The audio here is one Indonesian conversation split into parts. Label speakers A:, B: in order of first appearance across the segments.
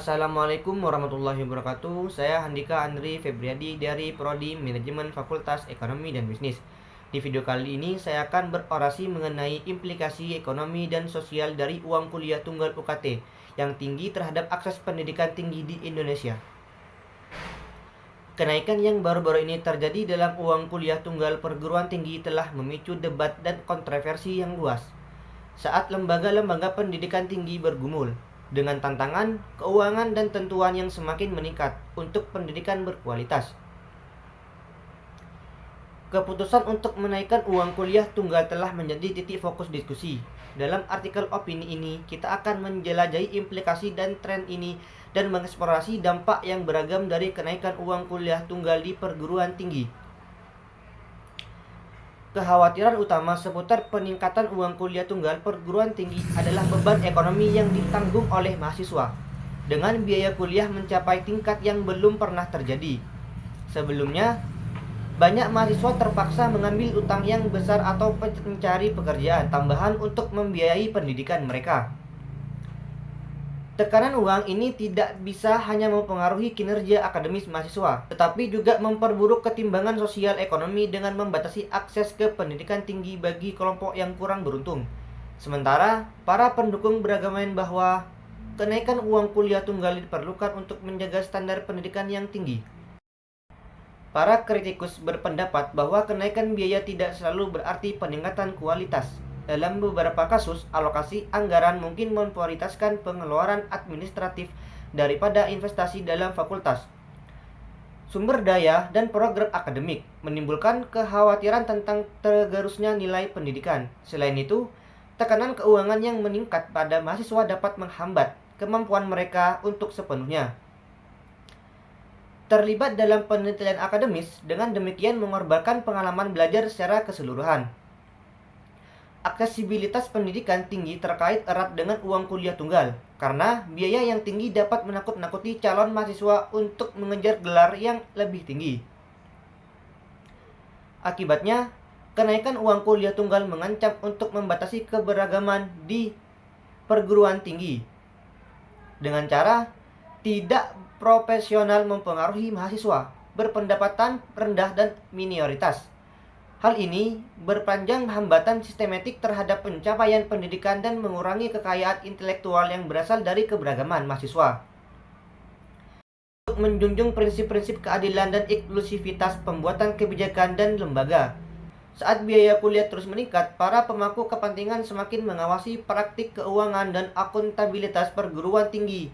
A: Assalamualaikum warahmatullahi wabarakatuh. Saya Handika Andri Febriadi dari Prodi Manajemen Fakultas Ekonomi dan Bisnis. Di video kali ini saya akan berorasi mengenai implikasi ekonomi dan sosial dari uang kuliah tunggal UKT yang tinggi terhadap akses pendidikan tinggi di Indonesia. Kenaikan yang baru-baru ini terjadi dalam uang kuliah tunggal perguruan tinggi telah memicu debat dan kontroversi yang luas saat lembaga-lembaga pendidikan tinggi bergumul dengan tantangan, keuangan, dan tentuan yang semakin meningkat untuk pendidikan berkualitas. Keputusan untuk menaikkan uang kuliah tunggal telah menjadi titik fokus diskusi. Dalam artikel opini ini, kita akan menjelajahi implikasi dan tren ini dan mengeksplorasi dampak yang beragam dari kenaikan uang kuliah tunggal di perguruan tinggi. Kekhawatiran utama seputar peningkatan uang kuliah tunggal perguruan tinggi adalah beban ekonomi yang ditanggung oleh mahasiswa, dengan biaya kuliah mencapai tingkat yang belum pernah terjadi. Sebelumnya, banyak mahasiswa terpaksa mengambil utang yang besar atau mencari pekerjaan tambahan untuk membiayai pendidikan mereka. Tekanan uang ini tidak bisa hanya mempengaruhi kinerja akademis mahasiswa, tetapi juga memperburuk ketimbangan sosial ekonomi dengan membatasi akses ke pendidikan tinggi bagi kelompok yang kurang beruntung. Sementara, para pendukung beragamain bahwa kenaikan uang kuliah tunggal diperlukan untuk menjaga standar pendidikan yang tinggi. Para kritikus berpendapat bahwa kenaikan biaya tidak selalu berarti peningkatan kualitas. Dalam beberapa kasus, alokasi anggaran mungkin memprioritaskan pengeluaran administratif daripada investasi dalam fakultas, sumber daya, dan program akademik, menimbulkan kekhawatiran tentang tergerusnya nilai pendidikan. Selain itu, tekanan keuangan yang meningkat pada mahasiswa dapat menghambat kemampuan mereka untuk sepenuhnya terlibat dalam penelitian akademis, dengan demikian mengorbankan pengalaman belajar secara keseluruhan. Aksesibilitas pendidikan tinggi terkait erat dengan uang kuliah tunggal, karena biaya yang tinggi dapat menakut-nakuti calon mahasiswa untuk mengejar gelar yang lebih tinggi. Akibatnya, kenaikan uang kuliah tunggal mengancam untuk membatasi keberagaman di perguruan tinggi dengan cara tidak profesional mempengaruhi mahasiswa berpendapatan rendah dan minoritas. Hal ini berpanjang hambatan sistematik terhadap pencapaian pendidikan dan mengurangi kekayaan intelektual yang berasal dari keberagaman mahasiswa. Untuk menjunjung prinsip-prinsip keadilan dan inklusivitas pembuatan kebijakan dan lembaga. Saat biaya kuliah terus meningkat, para pemangku kepentingan semakin mengawasi praktik keuangan dan akuntabilitas perguruan tinggi.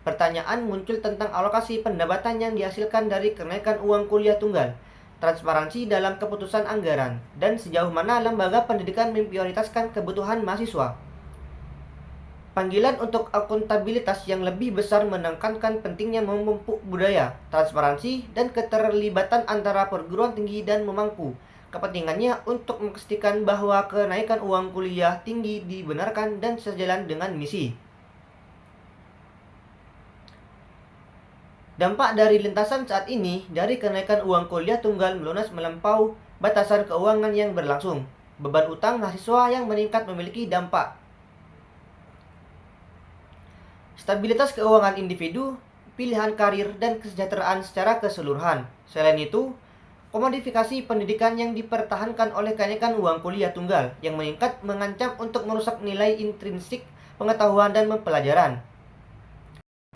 A: Pertanyaan muncul tentang alokasi pendapatan yang dihasilkan dari kenaikan uang kuliah tunggal, transparansi dalam keputusan anggaran, dan sejauh mana lembaga pendidikan memprioritaskan kebutuhan mahasiswa. Panggilan untuk akuntabilitas yang lebih besar menekankan pentingnya memupuk budaya, transparansi, dan keterlibatan antara perguruan tinggi dan memangku kepentingannya untuk memastikan bahwa kenaikan uang kuliah tinggi dibenarkan dan sejalan dengan misi. Dampak dari lintasan saat ini dari kenaikan uang kuliah tunggal melunas melampau batasan keuangan yang berlangsung. Beban utang mahasiswa yang meningkat memiliki dampak stabilitas keuangan individu, pilihan karir, dan kesejahteraan secara keseluruhan. Selain itu, komodifikasi pendidikan yang dipertahankan oleh kenaikan uang kuliah tunggal yang meningkat mengancam untuk merusak nilai intrinsik pengetahuan dan pembelajaran,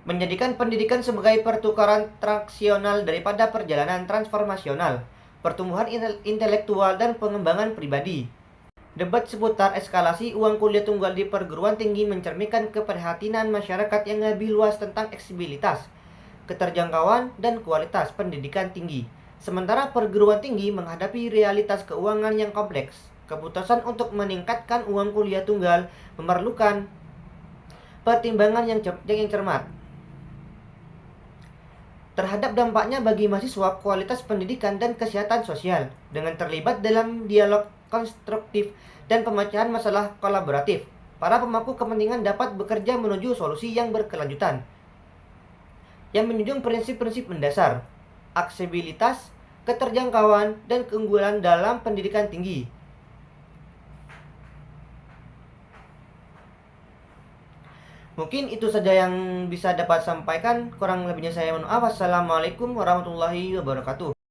A: menjadikan pendidikan sebagai pertukaran transaksional daripada perjalanan transformasional, pertumbuhan intelektual, dan pengembangan pribadi. Debat seputar eskalasi uang kuliah tunggal di perguruan tinggi mencerminkan keprihatinan masyarakat yang lebih luas tentang aksesibilitas, keterjangkauan, dan kualitas pendidikan tinggi. Sementara perguruan tinggi menghadapi realitas keuangan yang kompleks, keputusan untuk meningkatkan uang kuliah tunggal memerlukan pertimbangan yang cermat terhadap dampaknya bagi mahasiswa, kualitas pendidikan, dan kesehatan sosial, dengan terlibat dalam dialog konstruktif dan pemecahan masalah kolaboratif. Para pemangku kepentingan dapat bekerja menuju solusi yang berkelanjutan, yang menjunjung prinsip-prinsip mendasar, aksesibilitas, keterjangkauan, dan keunggulan dalam pendidikan tinggi. Mungkin itu saja yang bisa dapat sampaikan. Kurang lebihnya saya mohon maaf. Assalamualaikum warahmatullahi wabarakatuh.